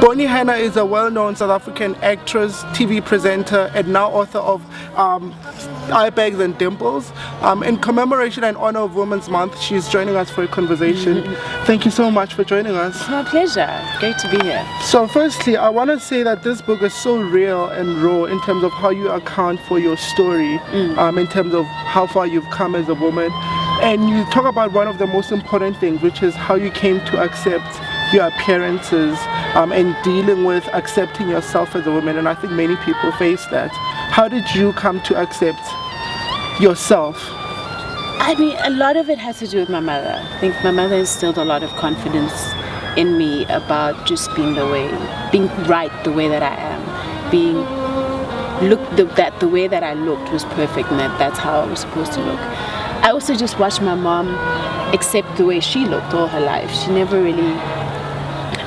Bonnie Henna is a well-known South African actress, TV presenter, and now author of Eyebags and Dimples. In commemoration and honor of Women's Month, she's joining us for a conversation. Thank you so much for joining us. It's my pleasure. Great to be here. So firstly, I want to say that this book is so real and raw in terms of how you account for your story, in terms of how far you've come as a woman. And you talk about one of the most important things, which is how you came to accept your appearances and dealing with accepting yourself as a woman. And I think many people face that. How did you come to accept yourself? I mean, a lot of it has to do with my mother. I think my mother instilled a lot of confidence in me about just being right the way that I am, the way that I looked was perfect, and that's how I was supposed to look. I also just watched my mom accept the way she looked all her life. She never really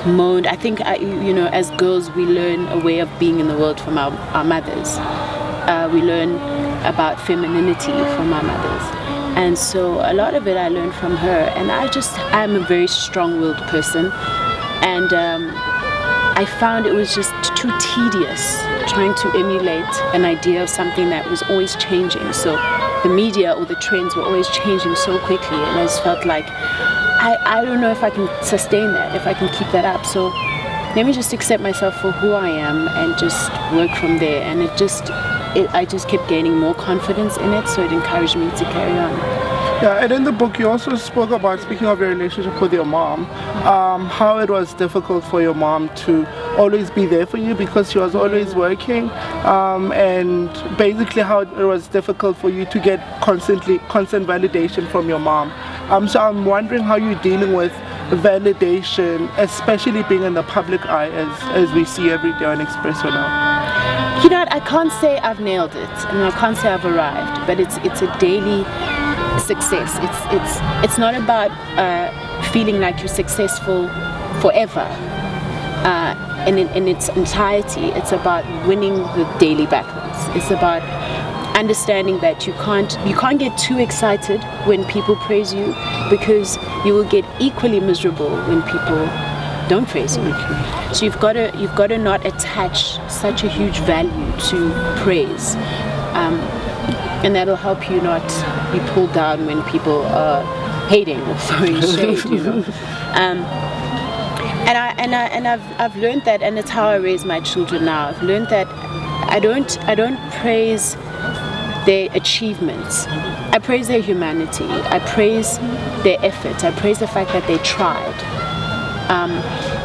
moaned. I think, as girls, we learn a way of being in the world from our mothers. We learn about femininity from our mothers. And so a lot of it I learned from her. And I'm a very strong-willed person. And I found it was just too tedious trying to emulate an idea of something that was always changing. So the media or the trends were always changing so quickly, and I just felt like I don't know if I can sustain that, if I can keep that up. So let me just accept myself for who I am and just work from there. And I just kept gaining more confidence in it, so it encouraged me to carry on. Yeah, and in the book you also spoke about, speaking of your relationship with your mom, how it was difficult for your mom to always be there for you because she was always working, and basically how it was difficult for you to get constant validation from your mom. So I'm wondering how you're dealing with validation, especially being in the public eye as we see every day on Expresso now. You know what, I can't say I've nailed it, and I can't say I've arrived, but it's a daily success. It's not about feeling like you're successful forever in its entirety. It's about winning the daily battles. It's about understanding that you can't get too excited when people praise you, because you will get equally miserable when people don't praise you. So you've got to not attach such a huge value to praise. And that'll help you not be pulled down when people are hating or throwing shade, you know. And I've learned that, and it's how I raise my children now. I've learned that I don't praise their achievements. I praise their humanity. I praise their effort. I praise the fact that they tried.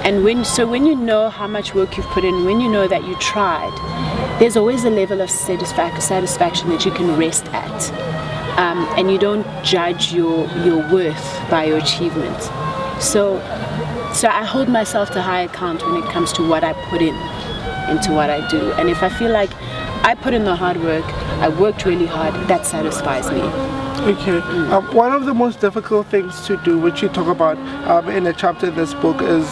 And when you know how much work you've put in, when you know that you tried, there's always a level of satisfaction that you can rest at, and you don't judge your worth by your achievement. So I hold myself to high account when it comes to what I put into what I do. And if I feel like I put in the hard work, I worked really hard, that satisfies me. Okay. One of the most difficult things to do, which you talk about in a chapter in this book, is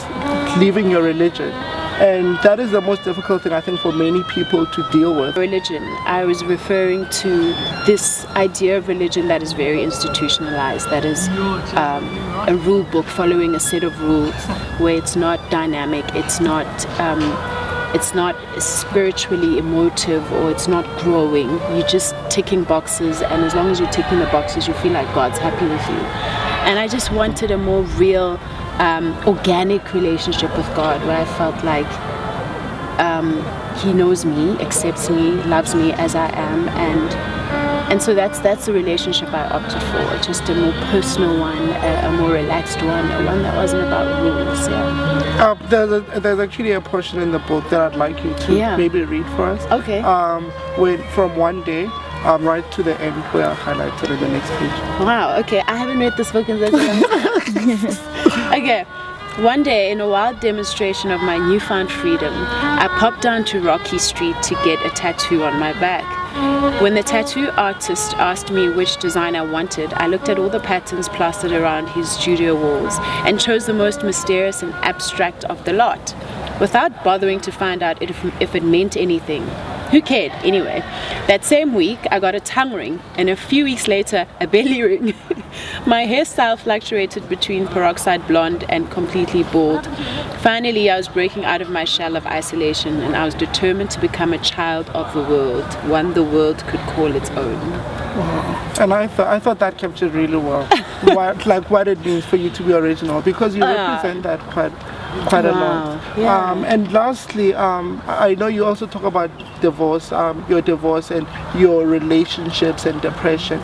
leaving your religion. And that is the most difficult thing, I think, for many people to deal with. Religion. I was referring to this idea of religion that is very institutionalized, that is a rule book following a set of rules where it's not dynamic, it's not spiritually emotive, or it's not growing. You're just ticking boxes, and as long as you're ticking the boxes, you feel like God's happy with you. And I just wanted a more real, organic relationship with God, where I felt like He knows me, accepts me, loves me as I am, and so that's the relationship I opted for. Just a more personal one, a more relaxed one that wasn't about rules. Yeah. There's actually a portion in the book that I'd like you to maybe read for us. Okay. From one day right to the end, where I highlighted in the next page. Wow. Okay. I haven't read this book in such a long time. Okay. One day, in a wild demonstration of my newfound freedom, I popped down to Rocky Street to get a tattoo on my back. When the tattoo artist asked me which design I wanted, I looked at all the patterns plastered around his studio walls and chose the most mysterious and abstract of the lot. Without bothering to find out if it meant anything, Who cared? Anyway, that same week I got a tongue ring, and a few weeks later a belly ring. My hairstyle fluctuated between peroxide blonde and completely bald. Finally, I was breaking out of my shell of isolation, and I was determined to become a child of the world, one the world could call its own. Wow. And I thought that captured really well what it means for you to be original, because you represent that quite a lot. Yeah. And lastly, I know you also talk about divorce, your divorce and your relationships and depression.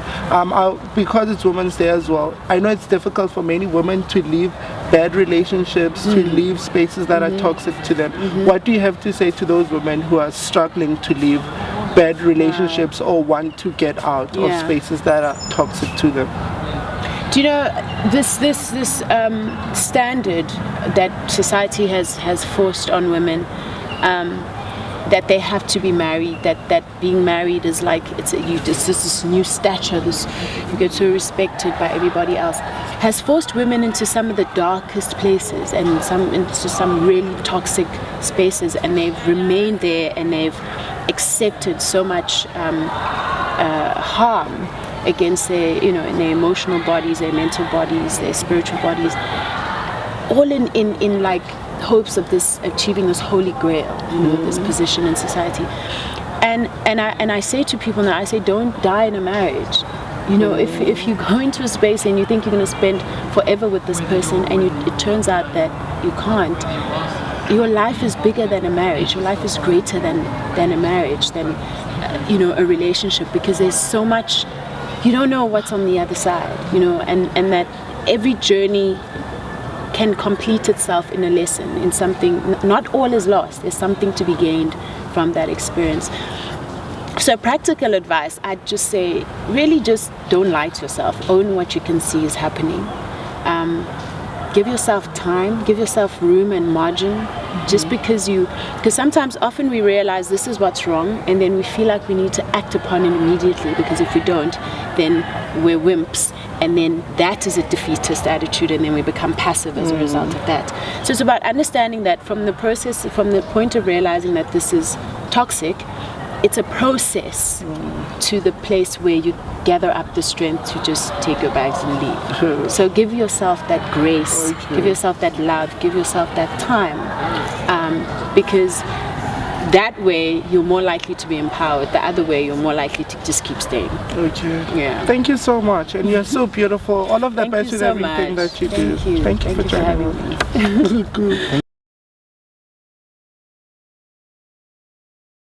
Because it's Women's Day as well, I know it's difficult for many women to leave bad relationships, to leave spaces that are toxic to them. What do you have to say to those women who are struggling to leave bad relationships or want to get out of spaces that are toxic to them? Do you know this standard that society has forced on women, that they have to be married, that being married is like this new stature, you get so respected by everybody else, has forced women into some of the darkest places and into some really toxic spaces, and they've remained there and they've accepted so much harm against their, in their emotional bodies, their mental bodies, their spiritual bodies, all in like hopes of achieving this holy grail, this position in society. And I say to people now, I say, don't die in a marriage. If you go into a space and you think you're going to spend forever with this person, and it turns out that you can't, your life is bigger than a marriage. Your life is greater than a marriage, than a relationship, because there's so much. You don't know what's on the other side, and that every journey can complete itself in a lesson, in something. Not all is lost. There's something to be gained from that experience. So practical advice, I'd just say, really just don't lie to yourself. Own what you can see is happening. Give yourself time, give yourself room and margin. Just because sometimes often we realize this is what's wrong, and then we feel like we need to act upon it immediately, because if we don't, then we're wimps, and then that is a defeatist attitude, and then we become passive as a result of that. So it's about understanding that from the point of realizing that this is toxic, it's a process to the place where you gather up the strength to just take your bags and leave. Sure. So give yourself that grace, give yourself that love, give yourself that time, because that way you're more likely to be empowered. The other way, you're more likely to just keep staying. Okay. Yeah. Thank you so much, and you're so beautiful. All of the best with everything that you do. Thank you for joining me.